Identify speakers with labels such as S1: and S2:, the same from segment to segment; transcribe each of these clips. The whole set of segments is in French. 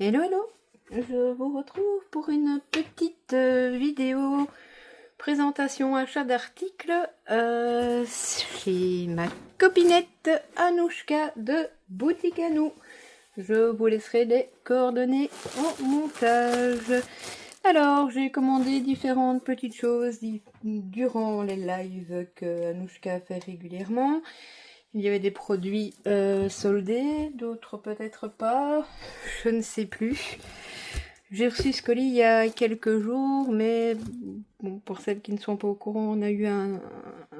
S1: Hello, hello, je vous retrouve pour une petite vidéo présentation achat d'articles chez ma copinette Anouchka de Boutique à nous. Je vous laisserai les coordonnées en montage. Alors, j'ai commandé différentes petites choses durant les lives que Anouchka fait régulièrement. Il y avait des produits soldés, d'autres peut-être pas, je ne sais plus. J'ai reçu ce colis il y a quelques jours, mais bon, pour celles qui ne sont pas au courant, on a eu un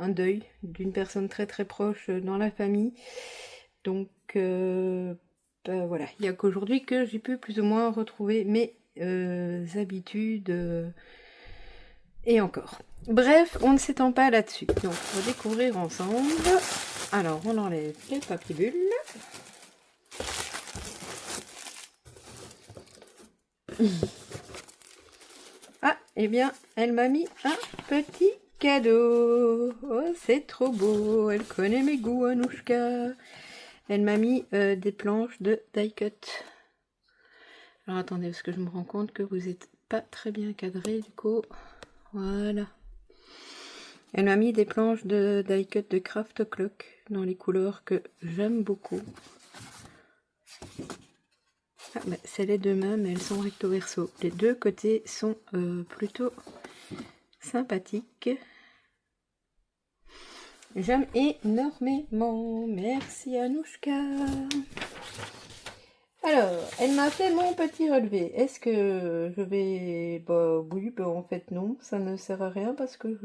S1: deuil d'une personne très très proche dans la famille. Donc ben voilà, il n'y a qu'aujourd'hui que j'ai pu plus ou moins retrouver mes habitudes et encore. Bref, on ne s'étend pas là-dessus. Donc on va découvrir ensemble. Alors, on enlève les papiers bulles. Ah, eh bien, elle m'a mis un petit cadeau. Oh, c'est trop beau. Elle connaît mes goûts, Anouchka. Elle m'a mis des planches de die cut. Alors, attendez, parce que je me rends compte que vous n'êtes pas très bien cadré, du coup. Voilà. Elle m'a mis des planches de die cut de Craft Clock dans les couleurs que j'aime beaucoup. Ah, bah, c'est les deux mêmes, mais elles sont recto verso. Les deux côtés sont plutôt sympathiques. J'aime énormément. Merci Anouchka. Alors, elle m'a fait mon petit relevé. Est-ce que je vais... Bah oui, bah en fait non, ça ne sert à rien parce que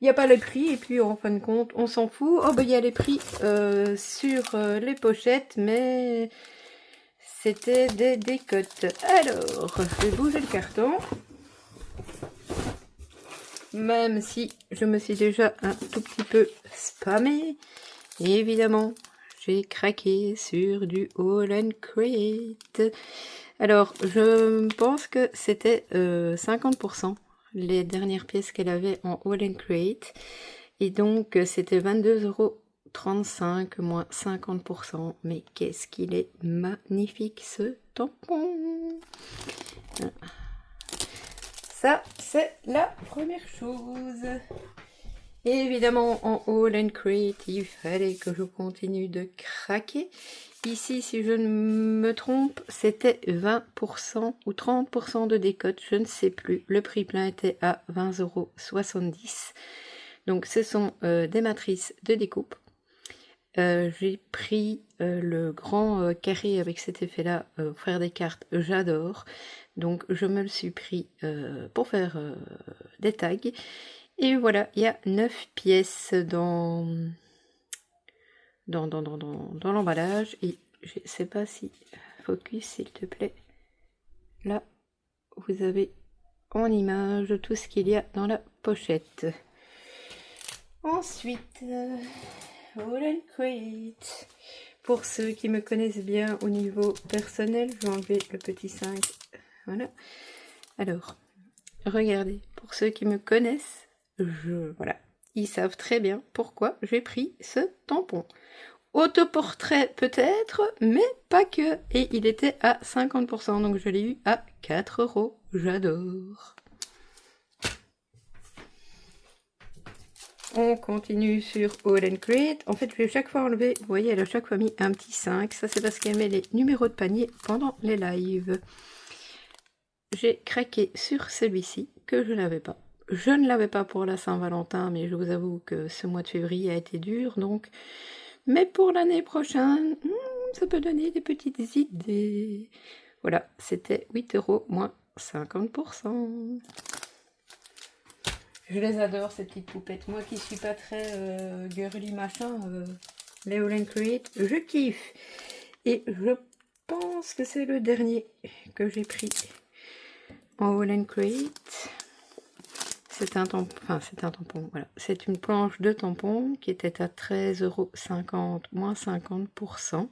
S1: il n'y a pas le prix et puis en fin de compte, on s'en fout. Oh bah il y a les prix sur les pochettes, mais c'était des décotes. Alors, je vais bouger le carton. Même si je me suis déjà un tout petit peu spammé. Et évidemment, j'ai craqué sur du All and Create. Alors, je pense que c'était 50%. Les dernières pièces qu'elle avait en All and Create. Et donc, c'était 22,35 € moins 50%. Mais qu'est-ce qu'il est magnifique ce tampon! Ça, c'est la première chose. Et évidemment, en All and Create, il fallait que je continue de craquer. Ici, si je ne me trompe, c'était 20% ou 30% de décote, je ne sais plus. Le prix plein était à 20,70 €. Donc, ce sont des matrices de découpe. J'ai pris le grand carré avec cet effet-là, pour faire des cartes, j'adore. Donc, je me le suis pris pour faire des tags. Et voilà, il y a 9 pièces dans l'emballage. Et je ne sais pas si... Focus, s'il te plaît. Là, vous avez en image tout ce qu'il y a dans la pochette. Ensuite, All and Create. Pour ceux qui me connaissent bien au niveau personnel, je vais enlever le petit 5. Voilà. Alors, regardez, pour ceux qui me connaissent, voilà, ils savent très bien pourquoi j'ai pris ce tampon. Autoportrait peut-être, mais pas que. Et il était à 50%, donc je l'ai eu à 4 €. J'adore. On continue sur All and Create. En fait, je vais chaque fois enlever, vous voyez, elle a chaque fois mis un petit 5. Ça, c'est parce qu'elle met les numéros de panier pendant les lives. J'ai craqué sur celui-ci que je n'avais pas. Je ne l'avais pas pour la Saint-Valentin, mais je vous avoue que ce mois de février a été dur, donc... Mais pour l'année prochaine, ça peut donner des petites idées. Voilà, c'était 8 € moins 50%. Je les adore, ces petites poupettes. Moi qui suis pas très girly machin, les All and Create, je kiffe. Et je pense que c'est le dernier que j'ai pris en All and Create. C'est un tampon, enfin c'est un tampon, voilà. C'est une planche de tampon qui était à 13,50 € moins 50%.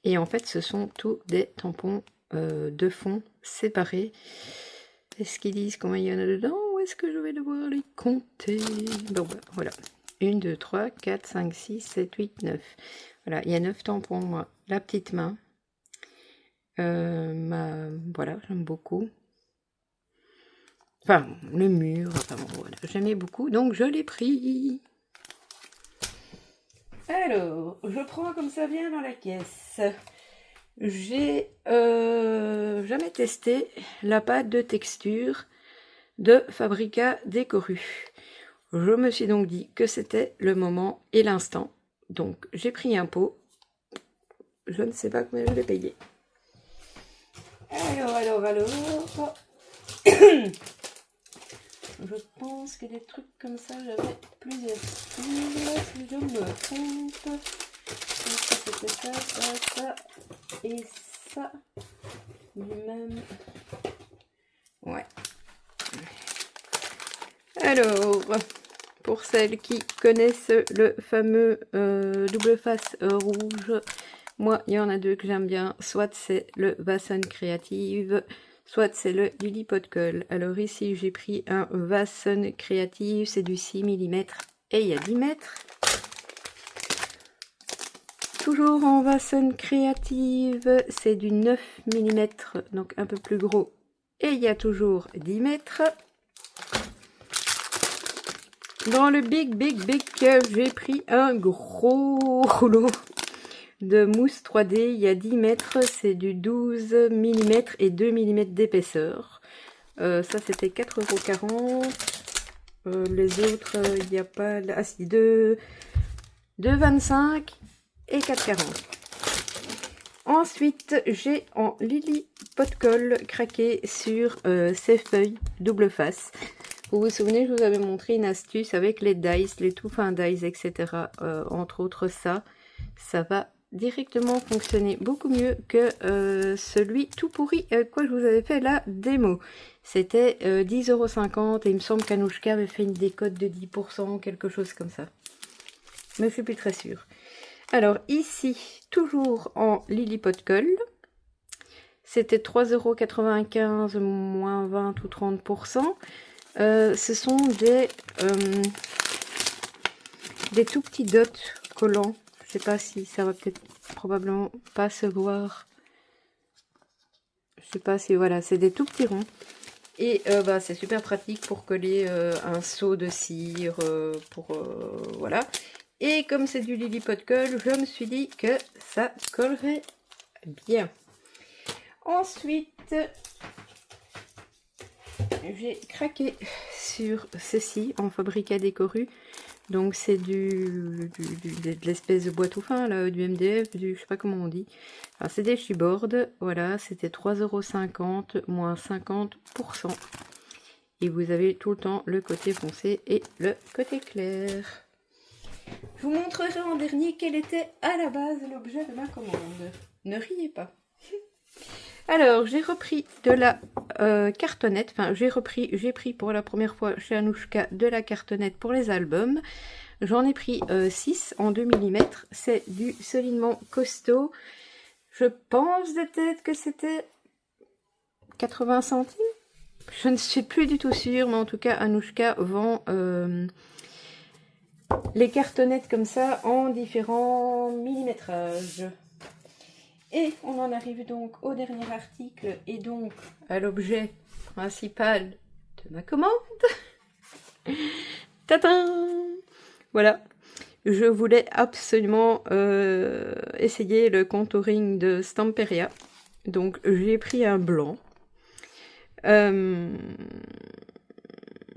S1: Et en fait, ce sont tous des tampons de fond séparés. Est-ce qu'ils disent combien il y en a dedans ou est-ce que je vais devoir les compter? Bon, bah, voilà. 1, 2, 3, 4, 5, 6, 7, 8, 9. Voilà, il y a 9 tampons, moi. La petite main. Voilà, j'aime beaucoup. Enfin, le mur, enfin bon, voilà, j'aimais beaucoup, donc je l'ai pris. Alors, je prends comme ça vient dans la caisse. J'ai jamais testé la pâte de texture de Fabrica Décoru. Je me suis donc dit que c'était le moment et l'instant. Donc, j'ai pris un pot. Je ne sais pas combien je l'ai payé. Alors. Je pense que des trucs comme ça, j'avais plusieurs styles, si je me trompe. C'était ça, et ça, du même. Ouais. Alors, pour celles qui connaissent le fameux double face rouge, moi, il y en a deux que j'aime bien. Soit c'est le Vasson Creative, soit c'est le Lily Pot Colle. Alors ici, j'ai pris un Vasson Creative, c'est du 6 mm et il y a 10 mètres. Toujours en Vasson Creative, c'est du 9 mm, donc un peu plus gros. Et il y a toujours 10 mètres. Dans le Big, j'ai pris un gros rouleau de mousse 3D. Il y a 10 mètres, c'est du 12 mm et 2 mm d'épaisseur. Ça, c'était 4,40 €. Les autres, il n'y a pas... Ah si, 2,25 et 4,40 €. Ensuite, j'ai en Lily Pot Colle craqué sur ces feuilles double face. Vous vous souvenez, je vous avais montré une astuce avec les dies, les tout fins dies, etc. Entre autres ça va directement fonctionner beaucoup mieux que celui tout pourri quoi je vous avais fait la démo. C'était 10,50 € et il me semble qu'Anouchka avait fait une décote de 10%, quelque chose comme ça. Mais je suis plus très sûre. Alors ici, toujours en Lily Pot Colle, c'était 3,95 € moins 20 ou 30%. Ce sont des tout petits dots collants. Je sais pas si ça va peut-être probablement pas se voir. Je sais pas si voilà, c'est des tout petits ronds. Et c'est super pratique pour coller un seau de cire, voilà. Et comme c'est du Lily Pot Colle, je me suis dit que ça collerait bien. Ensuite, j'ai craqué sur ceci en Fabrica Décoru. Donc c'est de l'espèce de bois tout fin là, du MDF, je sais pas comment on dit. Alors c'est des chipboards, voilà, c'était 3,50 € moins 50%. Et vous avez tout le temps le côté foncé et le côté clair. Je vous montrerai en dernier quel était à la base l'objet de ma commande. Ne riez pas. Alors, j'ai repris de la cartonnette, enfin j'ai pris pour la première fois chez Anouchka de la cartonnette pour les albums. J'en ai pris 6 en 2 mm, c'est du solidement costaud. Je pense de tête que c'était 80 centimes. Je ne suis plus du tout sûre, mais en tout cas Anouchka vend les cartonnettes comme ça en différents millimétrages. Et on en arrive donc au dernier article et donc à l'objet principal de ma commande. Tadam! Voilà, je voulais absolument essayer le contouring de Stamperia. Donc j'ai pris un blanc.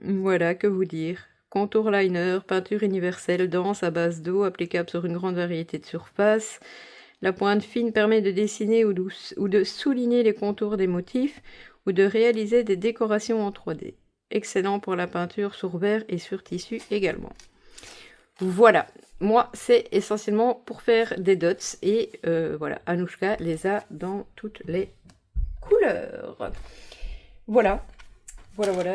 S1: Voilà, que vous dire. Contour liner, peinture universelle dense à base d'eau, applicable sur une grande variété de surfaces. La pointe fine permet de dessiner ou de souligner les contours des motifs ou de réaliser des décorations en 3D. Excellent pour la peinture sur verre et sur tissu également. Voilà, moi c'est essentiellement pour faire des dots et voilà, Anouchka les a dans toutes les couleurs. Voilà,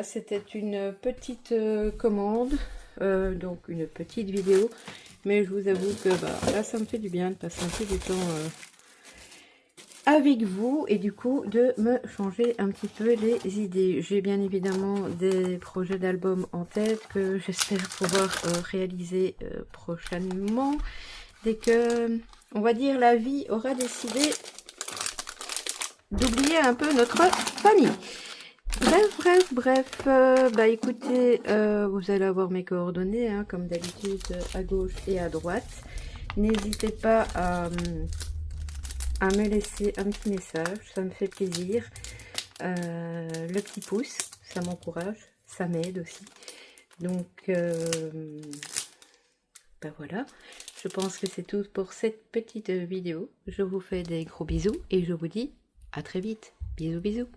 S1: c'était une petite commande, donc une petite vidéo. Mais je vous avoue que là, ça me fait du bien de passer un peu du temps avec vous et du coup de me changer un petit peu les idées. J'ai bien évidemment des projets d'albums en tête que j'espère pouvoir réaliser prochainement. Dès que, on va dire, la vie aura décidé d'oublier un peu notre famille. Bref, bah écoutez, vous allez avoir mes coordonnées, hein, comme d'habitude, à gauche et à droite. N'hésitez pas à me laisser un petit message, ça me fait plaisir. Le petit pouce, ça m'encourage, ça m'aide aussi. Donc, ben voilà, je pense que c'est tout pour cette petite vidéo. Je vous fais des gros bisous et je vous dis à très vite. Bisous, bisous.